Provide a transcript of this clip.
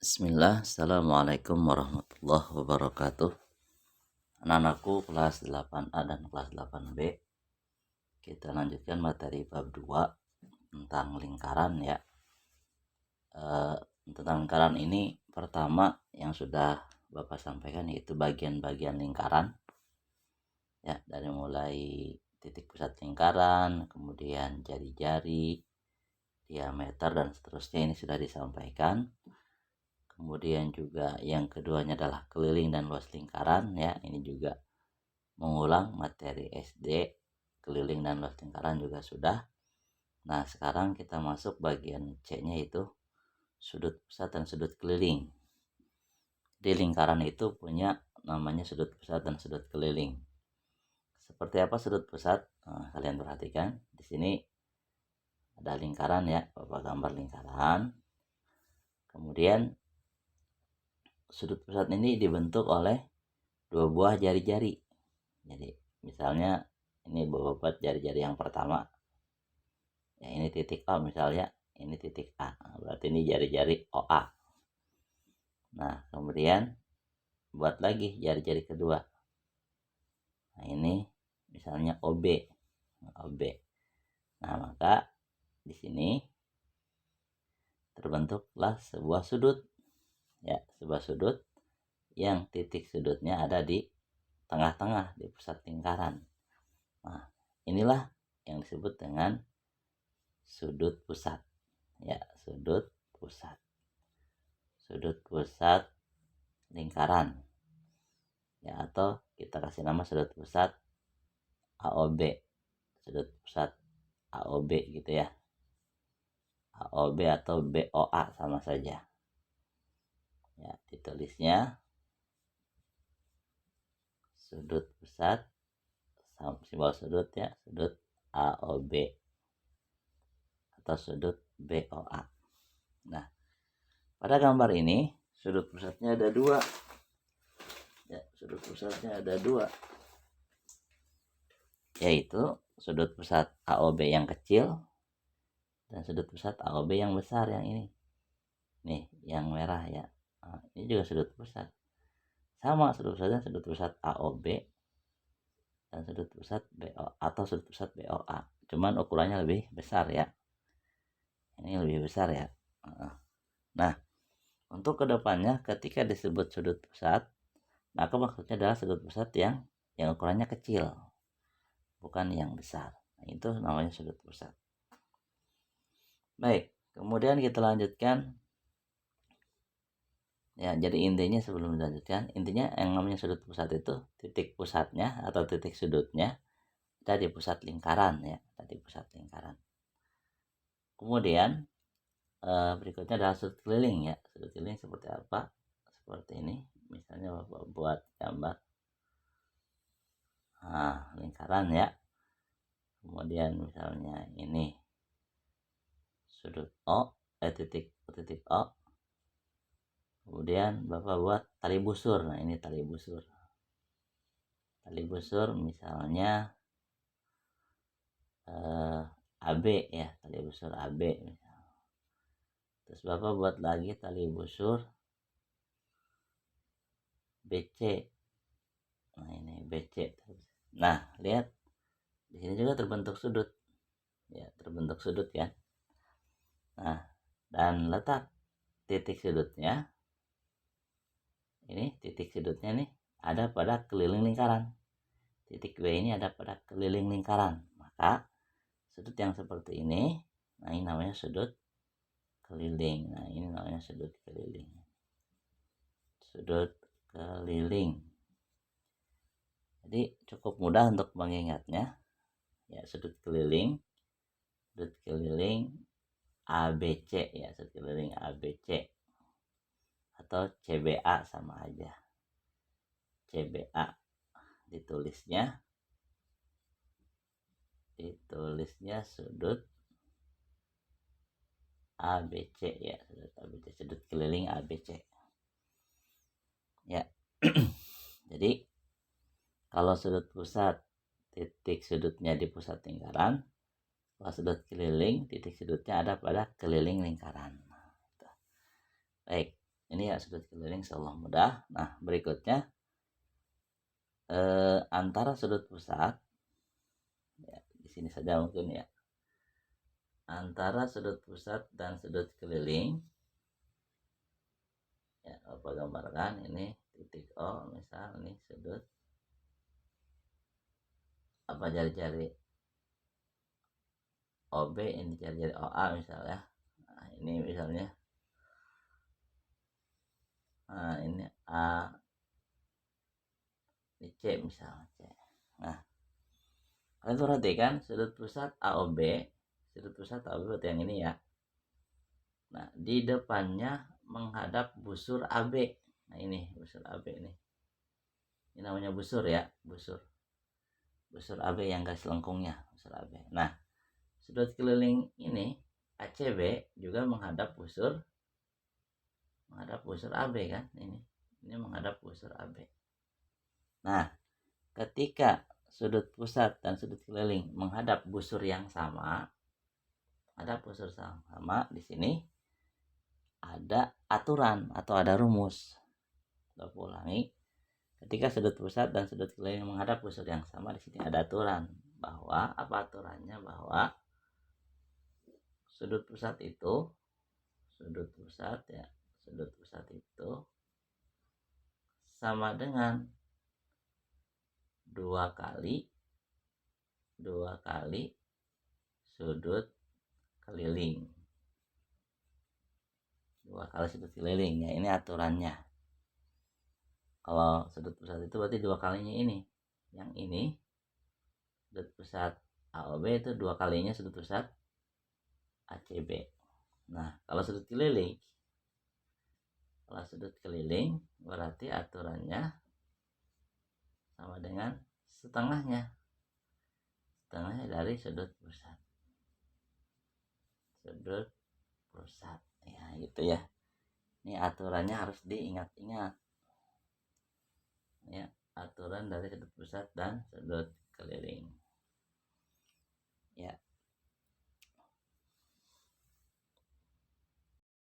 Bismillah, Assalamualaikum warahmatullahi wabarakatuh. Anak-anakku kelas 8A dan kelas 8B, kita lanjutkan materi bab 2 tentang lingkaran ya. Tentang lingkaran ini pertama yang sudah Bapak sampaikan yaitu bagian-bagian lingkaran ya, dari mulai titik pusat lingkaran, kemudian jari-jari, diameter dan seterusnya, ini sudah disampaikan. Kemudian juga yang keduanya adalah keliling dan luas lingkaran ya, ini juga mengulang materi SD, keliling dan luas lingkaran juga sudah. Nah, sekarang kita masuk bagian C-nya, yaitu sudut pusat dan sudut keliling. Di lingkaran itu punya namanya sudut pusat dan sudut keliling. Seperti apa sudut pusat? Nah, kalian perhatikan di sini ada lingkaran ya, Bapak gambar lingkaran. Kemudian sudut pusat ini dibentuk oleh dua buah jari-jari. Jadi misalnya ini beberapa jari-jari yang pertama ya, ini titik O misalnya, ini titik A, berarti ini jari-jari OA. Nah, kemudian buat lagi jari-jari kedua. Nah, ini misalnya OB. Nah, maka di sini terbentuklah sebuah sudut ya, sebuah sudut yang titik sudutnya ada di tengah-tengah di pusat lingkaran. Nah, inilah yang disebut dengan sudut pusat ya, sudut pusat lingkaran ya, atau kita kasih nama sudut pusat AOB, sudut pusat AOB gitu ya, AOB atau BOA sama saja ya, ditulisnya sudut pusat simbol sudut ya, sudut AOB atau sudut BOA. Nah, pada gambar ini sudut pusatnya ada dua ya, sudut pusatnya ada dua, yaitu sudut pusat AOB yang kecil dan sudut pusat AOB yang besar, yang ini nih, yang merah ya. Nah, ini juga sudut pusat, sama sudut pusatnya sudut pusat AOB dan sudut pusat BO atau sudut pusat BOA, cuman ukurannya lebih besar ya, ini lebih besar ya. Nah, untuk kedepannya ketika disebut sudut pusat, maka maksudnya adalah sudut pusat yang ukurannya kecil, bukan yang besar. Nah, itu namanya sudut pusat. Baik, kemudian kita lanjutkan ya. Jadi intinya, sebelum dilanjutkan, intinya yang namanya sudut pusat itu titik pusatnya atau titik sudutnya ada di pusat lingkaran ya, ada di pusat lingkaran. Kemudian berikutnya adalah sudut keliling ya. Sudut keliling seperti apa? Seperti ini, misalnya Bapak buat gambar lingkaran ya. Kemudian misalnya ini sudut O, titik O. Kemudian Bapak buat tali busur. Nah, ini tali busur. Tali busur misalnya AB ya, tali busur AB misalnya. Terus Bapak buat lagi tali busur BC. Nah, ini BC. Nah, lihat di sini juga terbentuk sudut ya, terbentuk sudut ya. Nah, dan letak titik sudutnya ini, titik sudutnya nih ada pada keliling lingkaran. Titik B ini ada pada keliling lingkaran. Maka sudut yang seperti ini, nah ini namanya sudut keliling. Nah, ini namanya sudut keliling. Sudut keliling. Jadi cukup mudah untuk mengingatnya ya, sudut keliling ABC ya, sudut keliling ABC atau CBA sama aja. CBA ditulisnya sudut ABC ya, sudut ABC, sudut keliling ABC ya. Jadi kalau sudut pusat titik sudutnya di pusat lingkaran, kalau sudut keliling titik sudutnya ada pada keliling lingkaran. Baik, Ini ya sudut keliling insyaallah mudah. Nah, berikutnya antara sudut pusat ya, di sini saja mungkin ya. Antara sudut pusat dan sudut keliling ya, apa gambarkan ini titik O, misal ini sudut apa jari-jari OB, ini jari-jari OA misalnya. Nah, ini misalnya ini A, ini C misalnya C. Nah, kalian perhatikan sudut pusat AOB, sudut pusat AOB berarti yang ini ya. Nah, di depannya menghadap busur AB. Nah, ini busur AB ini. Ini namanya busur ya, busur. Busur AB yang garis lengkungnya, busur AB. Nah, sudut keliling ini ACB juga menghadap busur AB kan, ini menghadap busur AB. Nah, ketika sudut pusat dan sudut keliling menghadap busur yang sama, di sini ada aturan atau ada rumus. Kita ulangi. Ketika sudut pusat dan sudut keliling menghadap busur yang sama, di sini ada aturan bahwa apa aturannya, bahwa sudut pusat itu sama dengan dua kali sudut keliling. Ya, ini aturannya. Kalau sudut pusat itu berarti dua kalinya ini. Yang ini sudut pusat AOB itu dua kalinya sudut pusat ACB. Nah, kalau sudut keliling berarti aturannya sama dengan setengahnya dari sudut pusat ya, gitu ya. Ini aturannya harus diingat-ingat ya, aturan dari sudut pusat dan sudut keliling ya.